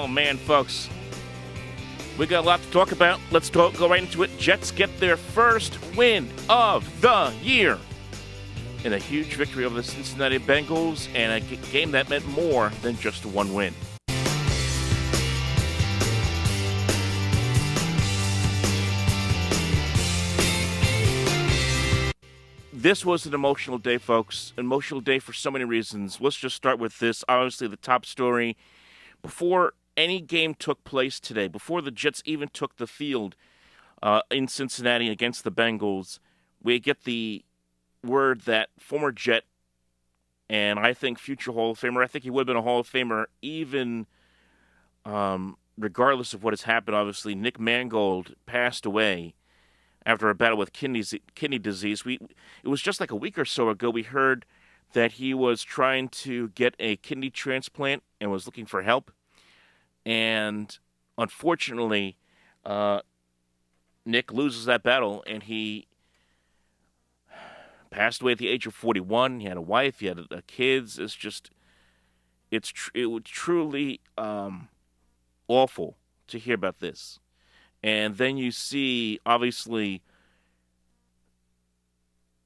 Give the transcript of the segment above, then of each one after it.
man, folks. We got a lot to talk about. Let's go right into it. Jets get their first win of the year in a huge victory over the Cincinnati Bengals and a game that meant more than just one win. This was an emotional day, folks. An emotional day for so many reasons. Let's just start with this. Obviously, the top story. Before any game took place today, before the Jets even took the field in Cincinnati against the Bengals, we get the word that former Jet and I think future Hall of Famer, I think he would have been a Hall of Famer even regardless of what has happened, obviously, Nick Mangold passed away after a battle with kidney disease. It was just like a week or so ago we heard that he was trying to get a kidney transplant and was looking for help. And unfortunately, Nick loses that battle, and he passed away at the age of 41. He had a wife, he had kids. It was truly awful to hear about this. And then you see, obviously,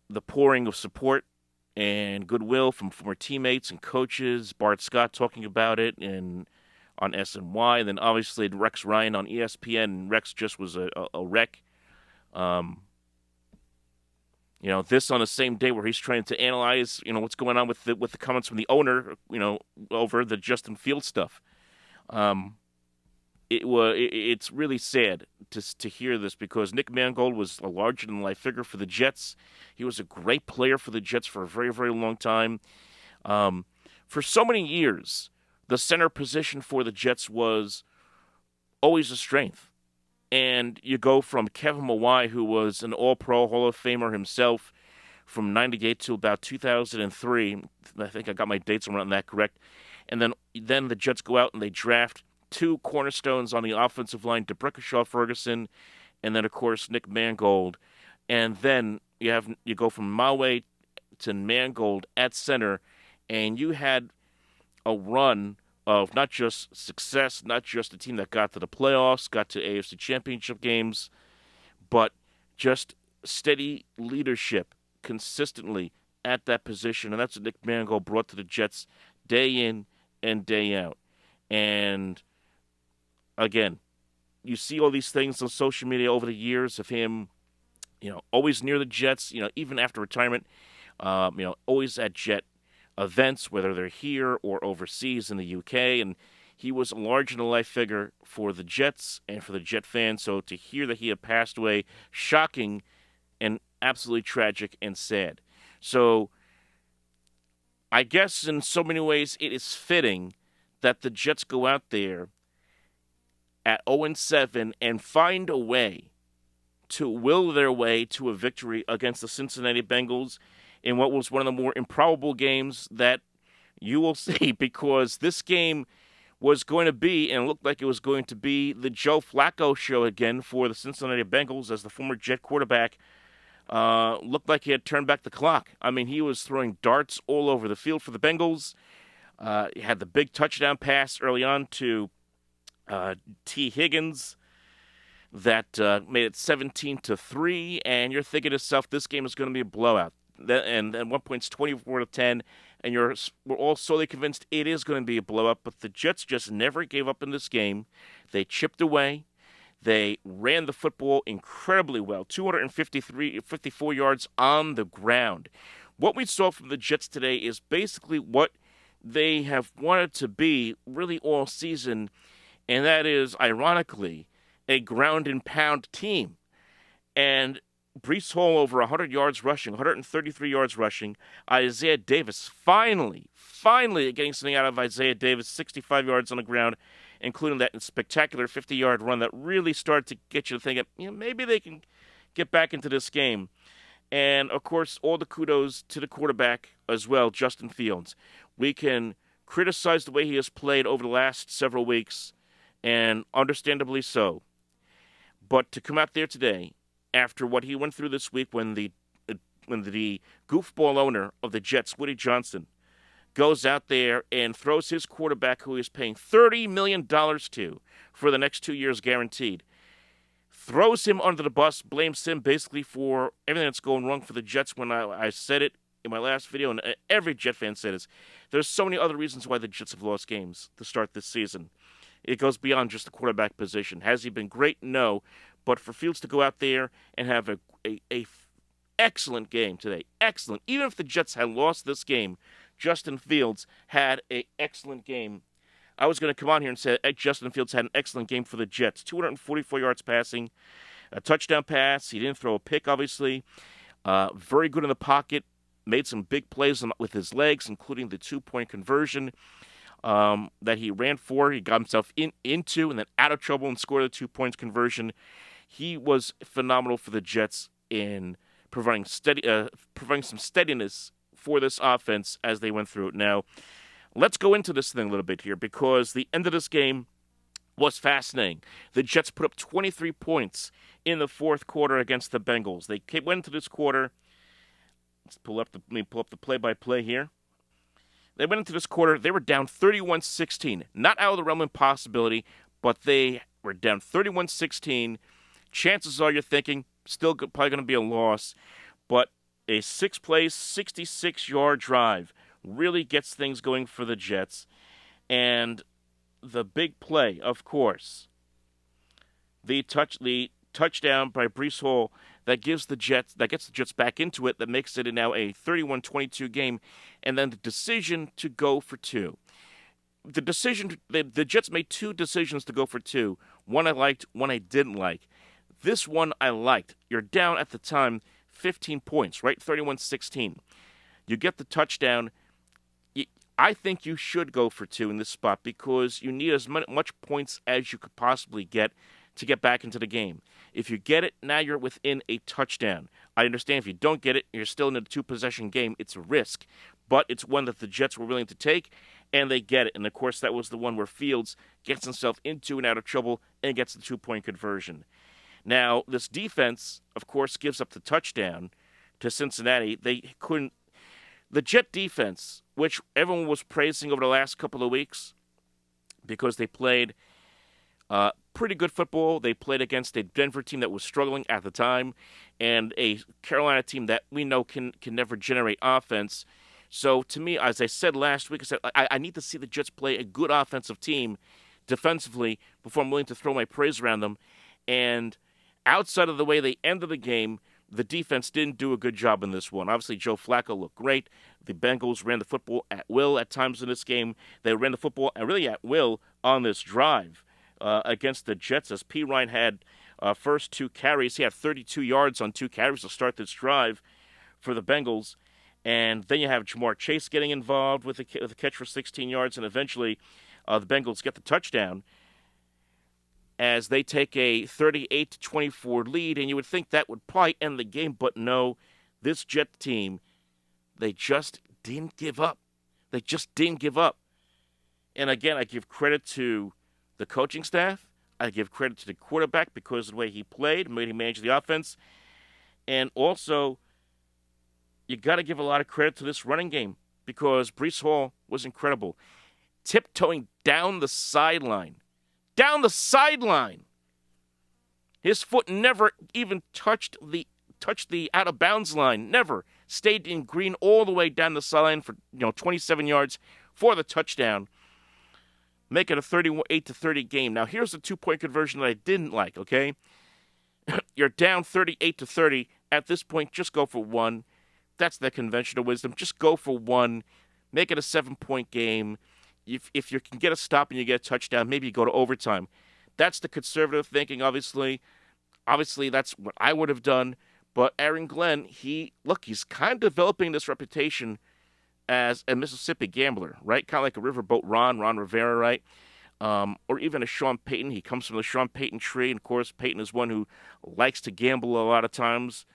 the pouring of support and goodwill from former teammates and coaches. Bart Scott talking about it and on SNY. And then, obviously, Rex Ryan on ESPN. And Rex just was a wreck. This on the same day where he's trying to analyze, what's going on with the comments from the owner, over the Justin Fields stuff. It's really sad to hear this because Nick Mangold was a larger-than-life figure for the Jets. He was a great player for the Jets for a very, very long time. For so many years, the center position for the Jets was always a strength. And you go from Kevin Mawai, who was an All-Pro Hall of Famer himself from 98 to about 2003. I think I got my dates around that correct. And then the Jets go out and they draft two cornerstones on the offensive line, DeBrickashaw Ferguson, and then, of course, Nick Mangold. And then you go from Mawe to Mangold at center, and you had a run of not just success, not just a team that got to the playoffs, got to AFC Championship games, but just steady leadership consistently at that position. And that's what Nick Mangold brought to the Jets day in and day out. And again, you see all these things on social media over the years of him, always near the Jets, even after retirement, always at Jet events, whether they're here or overseas in the UK. And he was a larger-than-life figure for the Jets and for the Jet fans. So to hear that he had passed away, shocking and absolutely tragic and sad. So I guess in so many ways it is fitting that the Jets go out there at 0-7 and find a way to will their way to a victory against the Cincinnati Bengals in what was one of the more improbable games that you will see, because this game was going to be, and it looked like it was going to be, the Joe Flacco show again for the Cincinnati Bengals, as the former Jet quarterback looked like he had turned back the clock. I mean, he was throwing darts all over the field for the Bengals. He had the big touchdown pass early on to T. Higgins that made it 17-3, and you're thinking to yourself, this game is going to be a blowout. And at one point it's 24-10, and we're all solely convinced it is going to be a blowout. But the Jets just never gave up in this game. They chipped away. They ran the football incredibly well, 54 yards on the ground. What we saw from the Jets today is basically what they have wanted to be really all season, and that is, ironically, a ground and pound team. And Breece Hall over 100 yards rushing, 133 yards rushing. Isaiah Davis finally getting something out of Isaiah Davis, 65 yards on the ground, including that spectacular 50-yard run that really started to get you to think, maybe they can get back into this game. And, of course, all the kudos to the quarterback as well, Justin Fields. We can criticize the way he has played over the last several weeks, and understandably so. But to come out there today, after what he went through this week when the goofball owner of the Jets, Woody Johnson, goes out there and throws his quarterback, who he's paying $30 million to for the next 2 years guaranteed, throws him under the bus, blames him basically for everything that's going wrong for the Jets. When I said it in my last video, and every Jet fan said this, there's so many other reasons why the Jets have lost games to start this season. It goes beyond just the quarterback position. Has he been great? No. But for Fields to go out there and have a excellent game today, excellent. Even if the Jets had lost this game, Justin Fields had an excellent game. I was going to come on here and say Justin Fields had an excellent game for the Jets. 244 yards passing, a touchdown pass. He didn't throw a pick, obviously. Very good in the pocket. Made some big plays with his legs, including the 2-point conversion that he ran for. He got himself into and then out of trouble and scored a 2-point conversion. He was phenomenal for the Jets in providing some steadiness for this offense as they went through it. Now, let's go into this thing a little bit here, because the end of this game was fascinating. The Jets put up 23 points in the fourth quarter against the Bengals. They went into this quarter. Let me pull up the play-by-play here. They went into this quarter. They were down 31-16. Not out of the realm of possibility, but they were down 31-16. Chances are you're thinking, still probably going to be a loss, but a 6-play, 66-yard drive really gets things going for the Jets. And the big play, of course, the touchdown by Breece Hall that gets the Jets back into it, that makes it now a 31-22 game, and then the decision to go for two. The Jets made two decisions to go for two. One I liked, one I didn't like. This one I liked. You're down at the time 15 points, right? 31-16. You get the touchdown. I think you should go for two in this spot, because you need as much points as you could possibly get to get back into the game. If you get it, now you're within a touchdown. I understand if you don't get it, you're still in a two-possession game. It's a risk, but it's one that the Jets were willing to take, and they get it. And, of course, that was the one where Fields gets himself into and out of trouble and gets the 2-point conversion. Now, this defense, of course, gives up the touchdown to Cincinnati. The Jet defense, which everyone was praising over the last couple of weeks because they played pretty good football. They played against a Denver team that was struggling at the time, and a Carolina team that we know can never generate offense. So, to me, as I said last week, I need to see the Jets play a good offensive team defensively before I'm willing to throw my praise around them. And outside of the way they ended the game, the defense didn't do a good job in this one. Obviously, Joe Flacco looked great. The Bengals ran the football at will at times in this game. They ran the football really at will on this drive against the Jets, as P. Ryan had first 2 carries. He had 32 yards on 2 carries to start this drive for the Bengals. And then you have Jamar Chase getting involved with a catch for 16 yards, and eventually the Bengals get the touchdown as they take a 38-24 lead, and you would think that would probably end the game, but no, this Jet team, they just didn't give up. They just didn't give up. And again, I give credit to the coaching staff. I give credit to the quarterback because of the way he played, the way he managed the offense. And also, you got to give a lot of credit to this running game, because Breece Hall was incredible. Tiptoeing down the sideline. Down the sideline. His foot never even touched the out of bounds line. Never. Stayed in green all the way down the sideline for 27 yards for the touchdown. Make it a 38-30 game. Now here's the 2-point conversion that I didn't like, okay? You're down 38-30. At this point, just go for one. That's the conventional wisdom. Just go for one. Make it a 7-point game. If you can get a stop and you get a touchdown, maybe you go to overtime. That's the conservative thinking, obviously. Obviously, that's what I would have done. But Aaron Glenn, he's kind of developing this reputation as a Mississippi gambler, right? Kind of like a Riverboat Ron Rivera, right? Or even a Sean Payton. He comes from the Sean Payton tree. And, of course, Payton is one who likes to gamble a lot of times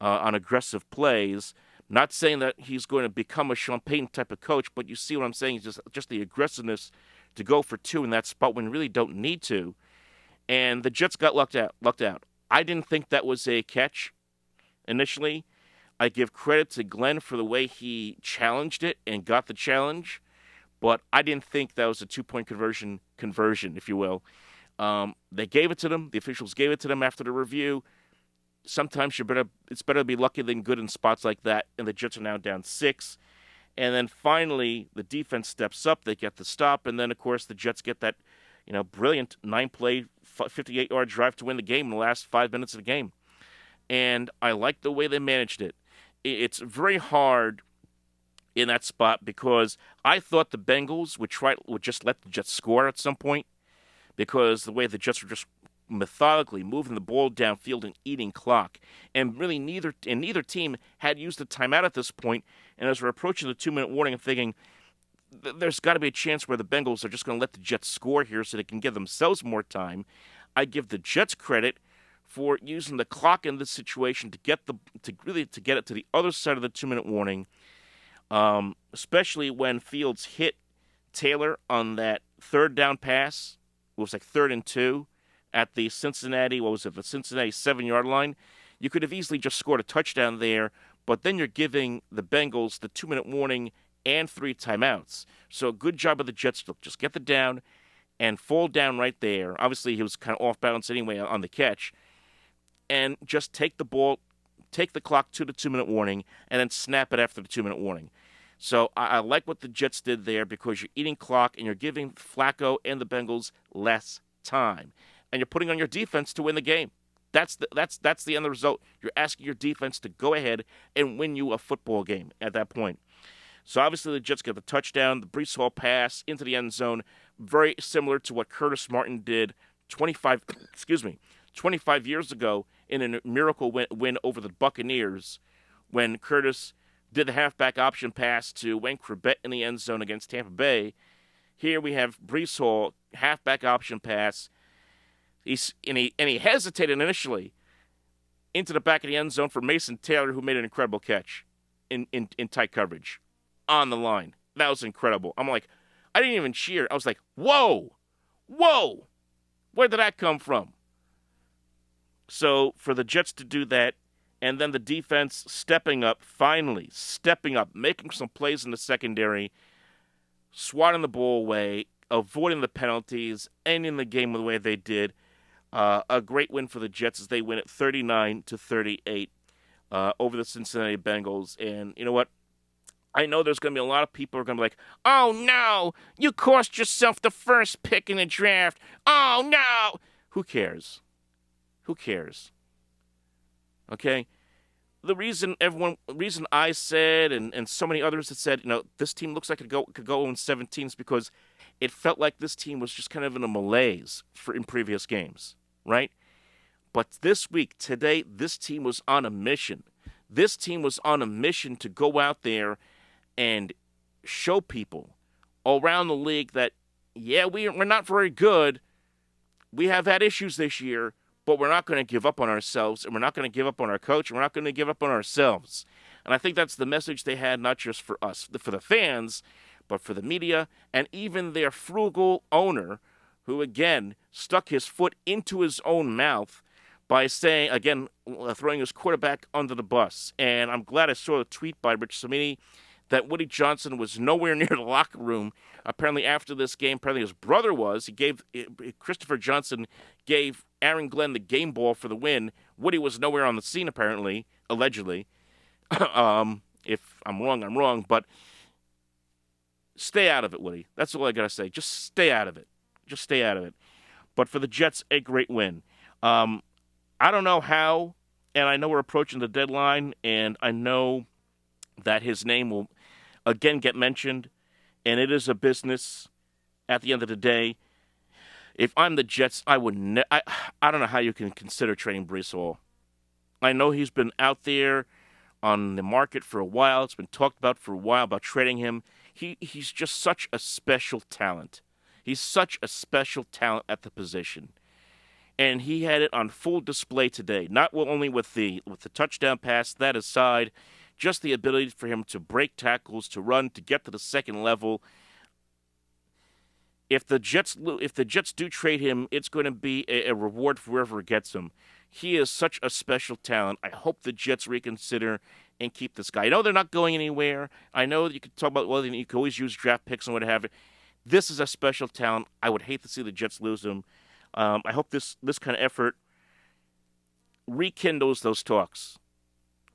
on aggressive plays. Not saying that he's going to become a Sean Payton type of coach, but you see what I'm saying? It's just the aggressiveness to go for two in that spot when you really don't need to. And the Jets got lucked out. I didn't think that was a catch initially. I give credit to Glenn for the way he challenged it and got the challenge, but I didn't think that was a 2-point conversion, if you will. They gave it to them. The officials gave it to them after the review. Sometimes it's better to be lucky than good in spots like that, and the Jets are now down 6. And then finally, the defense steps up. They get the stop, and then, of course, the Jets get that, brilliant 9-play, 58-yard drive to win the game in the last 5 minutes of the game. And I like the way they managed it. It's very hard in that spot because I thought the Bengals would just let the Jets score at some point because the way the Jets were just methodically moving the ball downfield and eating clock. And really neither team had used a timeout at this point. And as we're approaching the 2-minute warning, I'm thinking there's got to be a chance where the Bengals are just going to let the Jets score here so they can give themselves more time. I give the Jets credit for using the clock in this situation to get it to the other side of the 2-minute warning, especially when Fields hit Taylor on that third down pass. It was like 3rd and 2 at the Cincinnati 7-yard line. You could have easily just scored a touchdown there, but then you're giving the Bengals the 2-minute warning and 3 timeouts. So a good job of the Jets to just get the down and fall down right there. Obviously, he was kind of off balance anyway on the catch. And just take the ball, take the clock to the 2-minute warning, and then snap it after the 2-minute warning. So I like what the Jets did there because you're eating clock and you're giving Flacco and the Bengals less time. And you're putting on your defense to win the game. That's the end result. You're asking your defense to go ahead and win you a football game at that point. So obviously the Jets get the touchdown, the Breece Hall pass into the end zone, very similar to what Curtis Martin did 25 years ago in a miracle win over the Buccaneers when Curtis did the halfback option pass to Wayne Corbett in the end zone against Tampa Bay. Here we have Breece Hall, halfback option pass. He hesitated initially into the back of the end zone for Mason Taylor, who made an incredible catch in tight coverage on the line. That was incredible. I'm like, I didn't even cheer. I was like, whoa, where did that come from? So for the Jets to do that, and then the defense finally stepping up, making some plays in the secondary, swatting the ball away, avoiding the penalties, ending the game the way they did. A great win for the Jets as they win it 39-38 over the Cincinnati Bengals. And you know what? I know there's going to be a lot of people who are going to be like, oh no, you cost yourself the first pick in the draft. Oh no. Who cares? Okay? The reason I said and so many others had said, this team looks like it could go in 17 is because it felt like this team was just kind of in a malaise in previous games, right? But this week, today, this team was on a mission. This team was on a mission to go out there and show people all around the league that, yeah, we're not very good. We have had issues this year, but we're not going to give up on ourselves, and we're not going to give up on our coach, and we're not going to give up on ourselves. And I think that's the message they had, not just for us, for the fans, but for the media, and even their frugal owner, who, again, stuck his foot into his own mouth by saying, again, throwing his quarterback under the bus. And I'm glad I saw a tweet by Rich Cimini that Woody Johnson was nowhere near the locker room. Apparently after this game, his brother was. Christopher Johnson gave Aaron Glenn the game ball for the win. Woody was nowhere on the scene, apparently, allegedly. If I'm wrong, I'm wrong. But stay out of it, Woody. That's all I got to say. Just stay out of it. But for the Jets, a great win. I don't know how, and I know we're approaching the deadline, and I know that his name will again get mentioned, and it is a business at the end of the day. If I'm the Jets, I would I don't know how you can consider trading Breece Hall. I know he's been out there on the market for a while. It's been talked about for a while about trading him. He's just such a special talent. He's such a special talent at the position. And he had it on full display today, not only with the touchdown pass, that aside, just the ability for him to break tackles, to run, to get to the second level. If the Jets do trade him, it's going to be a reward for whoever gets him. He is such a special talent. I hope the Jets reconsider and keep this guy. I know they're not going anywhere. I know that you could talk about, well, you can always use draft picks and what have you. This is a special talent. I would hate to see the Jets lose him. I hope this kind of effort rekindles those talks.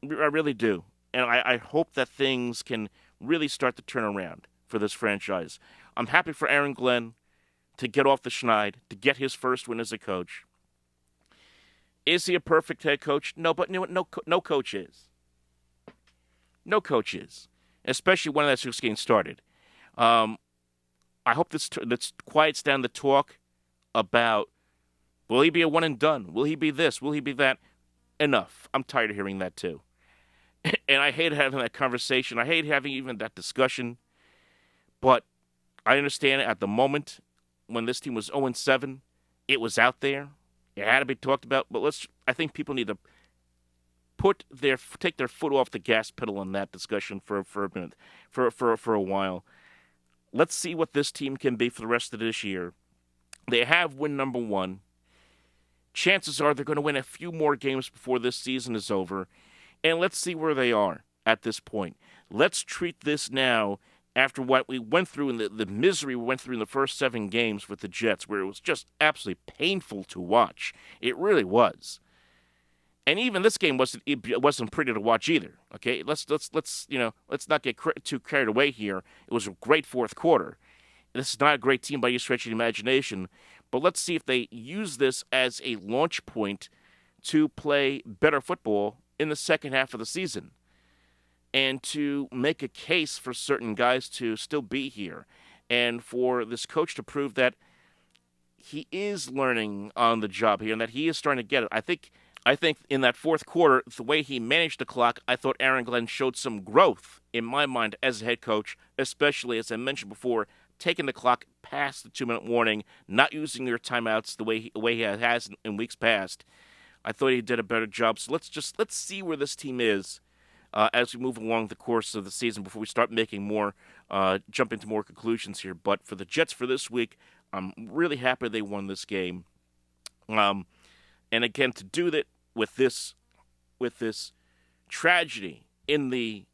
I really do. And I hope that things can really start to turn around for this franchise. I'm happy for Aaron Glenn to get off the schneid, to get his first win as a coach. Is he a perfect head coach? No, but no coach is. No coach is, especially when that's just getting started. Um, I hope this quiets down the talk about will he be a one and done? Will he be this? Will he be that? Enough. I'm tired of hearing that too. And I hate having that conversation. I hate having even that discussion. But I understand at the moment when this team was 0-7, it was out there. It had to be talked about. But I think people need to take their foot off the gas pedal on that discussion for a minute, for a while. Let's see what this team can be for the rest of this year. They have win number one. Chances are they're going to win a few more games before this season is over. And let's see where they are at this point. Let's treat this now after what we went through and the misery we went through in the first 7 games with the Jets, where it was just absolutely painful to watch. It really was. And even this game wasn't pretty to watch either. Okay, let's not get too carried away here. It was a great fourth quarter. This is not a great team by any stretch of the imagination, but let's see if they use this as a launch point to play better football in the second half of the season and to make a case for certain guys to still be here and for this coach to prove that he is learning on the job here and that he is starting to get it. I think in that fourth quarter, the way he managed the clock, I thought Aaron Glenn showed some growth in my mind as a head coach, especially, as I mentioned before, taking the clock past the 2-minute warning, not using your timeouts the way he has in weeks past. I thought he did a better job. So let's see where this team is as we move along the course of the season before we start making jump into more conclusions here. But for the Jets for this week, I'm really happy they won this game. And again, to do that with this tragedy in the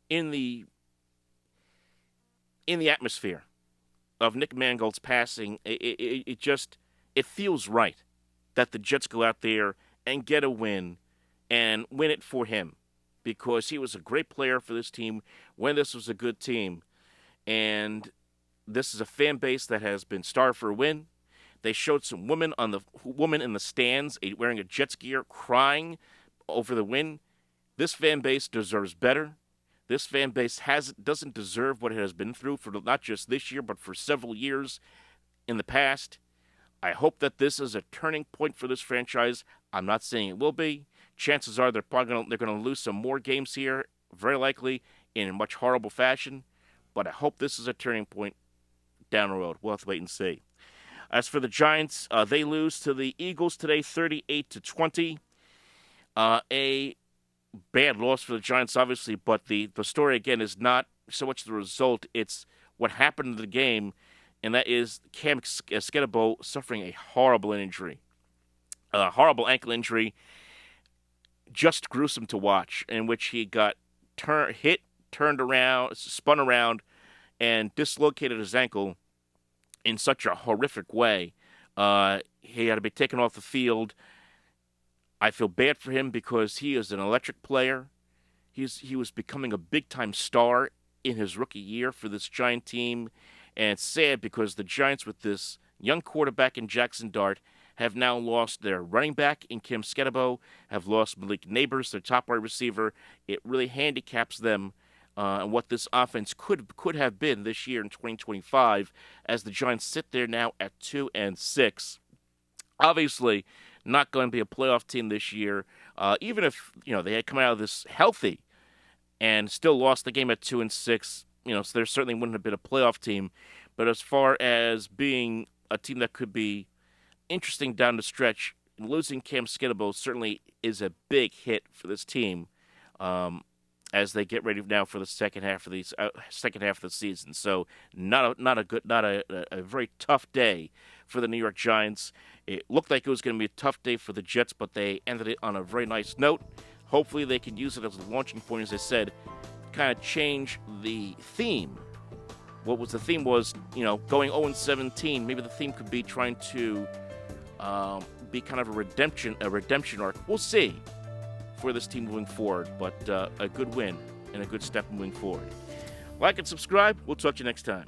atmosphere of Nick Mangold's passing, it feels right that the Jets go out there and get a win and win it for him because he was a great player for this team when this was a good team. And this is a fan base that has been starved for a win. They showed some women in the stands wearing a Jets gear crying over the win. This fan base deserves better. This fan base doesn't deserve what it has been through for not just this year, but for several years in the past. I hope that this is a turning point for this franchise. I'm not saying it will be. Chances are they're going to lose some more games here, very likely in a much horrible fashion. But I hope this is a turning point down the road. We'll have to wait and see. As for the Giants, they lose to the Eagles today, 38-20. A bad loss for the Giants, obviously, but the story again is not so much the result; it's what happened in the game, and that is Cam Skidabo suffering a horrible injury, a horrible ankle injury, just gruesome to watch, in which he got turned around, spun around, and dislocated his ankle in such a horrific way. He had to be taken off the field. I feel bad for him because he is an electric player. He was becoming a big-time star in his rookie year for this Giant team. And it's sad because the Giants, with this young quarterback in Jackson Dart, have now lost their running back in Kim Skidabo, have lost Malik Neighbors, their top wide receiver. It really handicaps them and what this offense could have been this year in 2025 as the Giants sit there now at 2-6. Obviously, not going to be a playoff team this year, even if they had come out of this healthy and still lost the game at 2-6. So there certainly wouldn't have been a playoff team. But as far as being a team that could be interesting down the stretch, losing Cam Skidabo certainly is a big hit for this team as they get ready now for the second half of the season. So not a very tough day for the New York Giants. It looked like it was going to be a tough day for the Jets, but they ended it on a very nice note. Hopefully, they can use it as a launching point, as I said, kind of change the theme. What was the theme was, going 0-17. Maybe the theme could be trying to be kind of a redemption arc. We'll see for this team moving forward, but a good win and a good step moving forward. Like and subscribe. We'll talk to you next time.